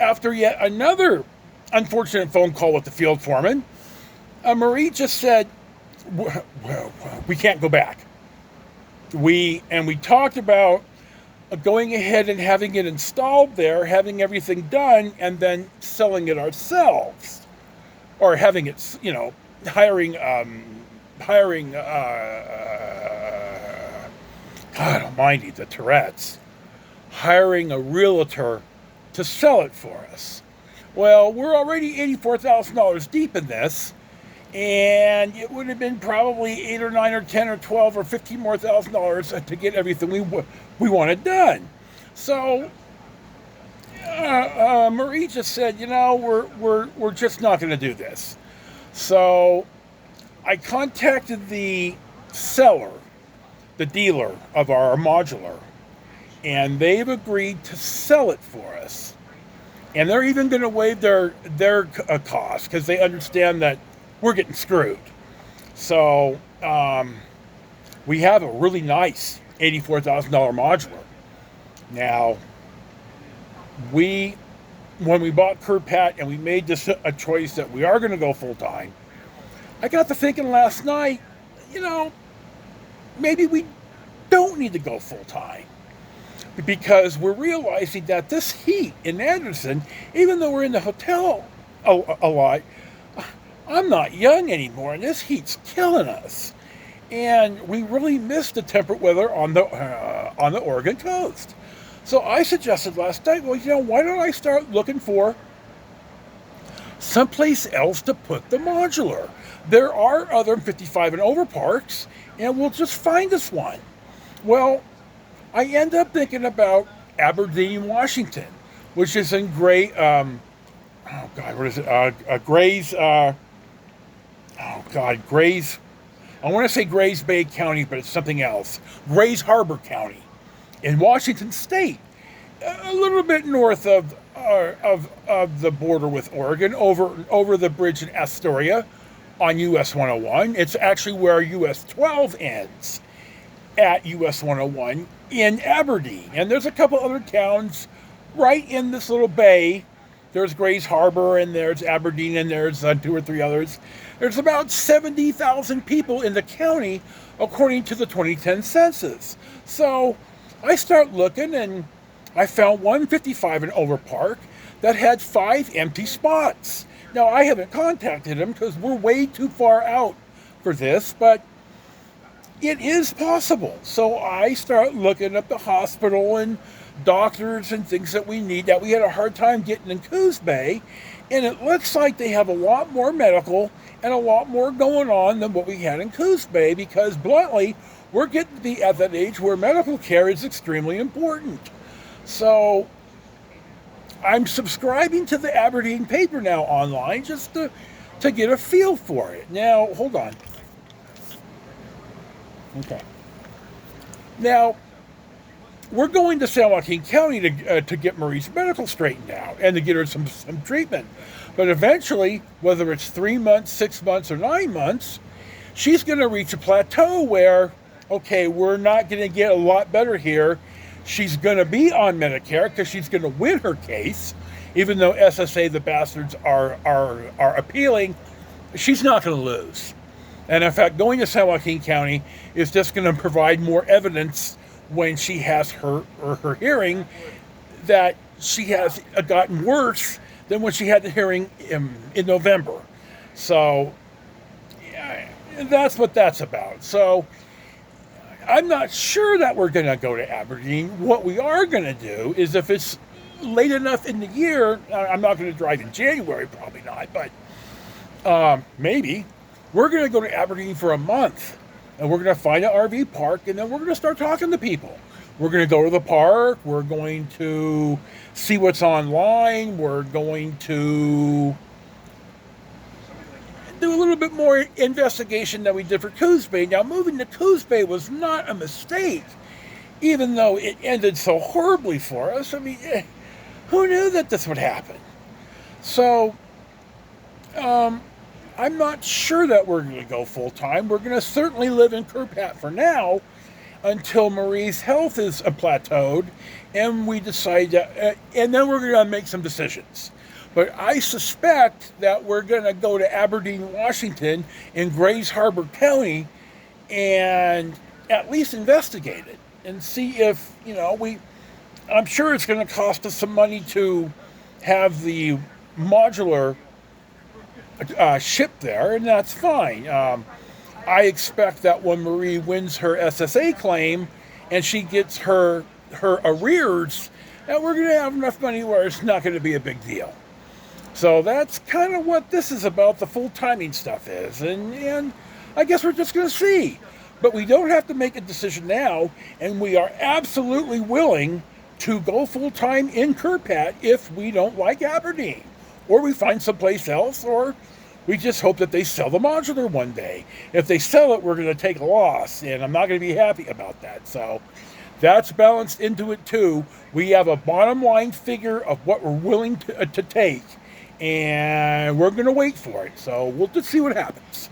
After yet another unfortunate phone call with the field foreman, Marie just said, well, we can't go back. We talked about going ahead and having it installed there, having everything done, and then selling it ourselves, or having it, hiring. God Almighty, the Tourette's, hiring a realtor to sell it for us. Well, we're already $84,000 deep in this, and it would have been probably 8 or 9 or 10 or 12 or 15 more thousand dollars to get everything we wanted done. So Marie just said, we're just not going to do this. So I contacted the seller, the dealer of our modular, and they've agreed to sell it for us. And they're even going to waive their cost because they understand that we're getting screwed. So we have a really nice $84,000 modular. Now, when we bought Curpat and we made this a choice that we are going to go full time, I got to thinking last night, maybe we don't need to go full time, because we're realizing that this heat in Anderson, even though we're in the hotel a lot, I'm not young anymore, and this heat's killing us. And we really miss the temperate weather on the Oregon coast. So I suggested last night, why don't I start looking for someplace else to put the modular? There are other 55 and over parks, and we'll just find us one. Well, I end up thinking about Aberdeen, Washington, which is in Gray's, Gray's, I want to say Grays Bay County, but it's something else. Grays Harbor County in Washington State, a little bit north of the border with Oregon, over the bridge in Astoria on US 101. It's actually where US 12 ends, at US 101 in Aberdeen. And there's a couple other towns right in this little bay. There's Grays Harbor, and there's Aberdeen, and there's 2 or 3 others. There's about 70,000 people in the county, according to the 2010 census. So I start looking, and I found 155 and over park that had 5 empty spots. Now, I haven't contacted them because we're way too far out for this, but it is possible. So I start looking at the hospital and doctors and things that we need that we had a hard time getting in Coos Bay, and it looks like they have a lot more medical and a lot more going on than what we had in Coos Bay, because bluntly, we're getting to be at that age where medical care is extremely important. So I'm subscribing to the Aberdeen paper now online just to get a feel for it. Now, hold on. Okay. Now, we're going to San Joaquin County to get Marie's medical straightened out and to get her some treatment. But eventually, whether it's 3 months, 6 months, or 9 months, she's going to reach a plateau where, okay, we're not going to get a lot better here. She's going to be on Medicare because she's going to win her case, even though SSA, the bastards, are appealing. She's not going to lose. And in fact, going to San Joaquin County is just going to provide more evidence when she has her hearing that she has gotten worse than when she had the hearing in November. So yeah, that's what that's about. So I'm not sure that we're going to go to Aberdeen. What we are going to do is, if it's late enough in the year, I'm not going to drive in January, probably not, but maybe, we're going to go to Aberdeen for a month, and we're going to find an RV park, and then we're going to start talking to people. We're going to go to the park. We're going to see what's online. We're going to do a little bit more investigation than we did for Coos Bay. Now, moving to Coos Bay was not a mistake, even though it ended so horribly for us. I mean, who knew that this would happen? So, I'm not sure that we're going to go full time. We're going to certainly live in Curpat for now. until Marie's health is plateaued, and we decide that, and then we're going to make some decisions. But I suspect that we're going to go to Aberdeen, Washington, in Grays Harbor County, and at least investigate it and see if we. I'm sure it's going to cost us some money to have the modular ship there, and that's fine. I expect that when Marie wins her SSA claim and she gets her arrears, that we're going to have enough money where it's not going to be a big deal. So that's kind of what this is about. The full timing stuff is, and I guess we're just going to see. But we don't have to make a decision now, and we are absolutely willing to go full time in Kirpat if we don't like Aberdeen, or we find someplace else, or we just hope that they sell the modular one day. If they sell it, we're going to take a loss, and I'm not going to be happy about that. So that's balanced into it too. We have a bottom line figure of what we're willing to take, and we're going to wait for it. So we'll just see what happens.